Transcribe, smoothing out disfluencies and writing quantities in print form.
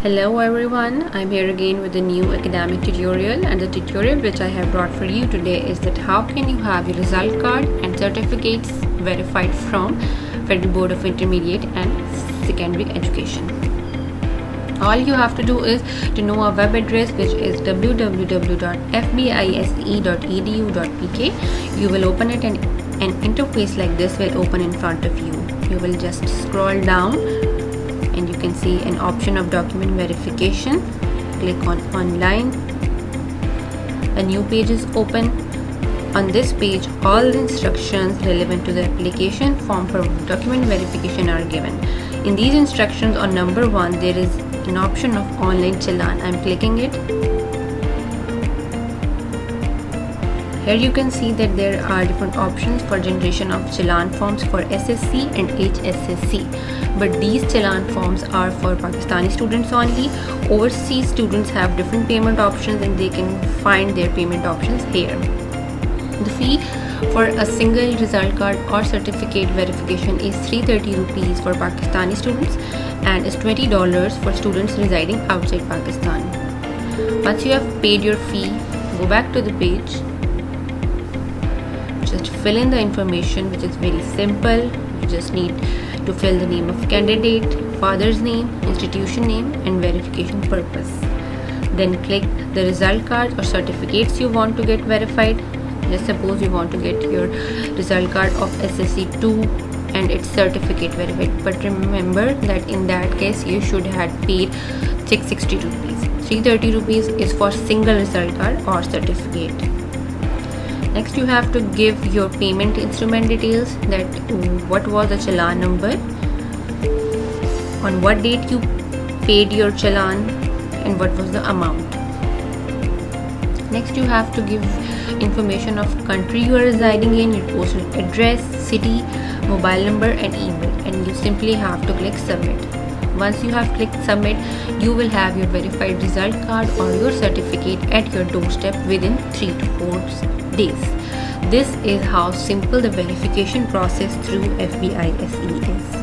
Hello everyone, I'm here again with a new academic tutorial, and the tutorial which I have brought for you today is that how can you have your result card and certificates verified from Federal Board of Intermediate and Secondary Education. All you have to do is to know our web address, which is www.fbise.edu.pk. You will open it and an interface like this will open in front of you. You will just scroll down and you can see an option of document verification. Click on online. A new page is open. On this page, all the instructions relevant to the application form for document verification are given. In these instructions, on number 1, there is an option of online challan. I'm clicking it. Here you can see that there are different options for generation of challan forms for SSC and HSSC. But these challan forms are for Pakistani students only. Overseas students have different payment options and they can find their payment options here. The fee for a single result card or certificate verification is 330 rupees for Pakistani students and is $20 for students residing outside Pakistan. Once you have paid your fee, go back to the page. Just fill in the information, which is very simple. You just need to fill the name of candidate, father's name, institution name and verification purpose. Then click the result card or certificates you want to get verified. Just suppose you want to get your result card of SSC 2 and its certificate verified, but remember that in that case you should have paid 660 rupees. 330 rupees is for single result card or certificate. Next, you have to give your payment instrument details, that what was the challan number, on what date you paid your challan and what was the amount. Next, you have to give information of country you are residing in, your postal address, city, mobile number and email, and you simply have to click submit. Once you have clicked submit, you will have your verified result card or your certificate at your doorstep within 3 to 4 days. This is how simple the verification process through Fbise is.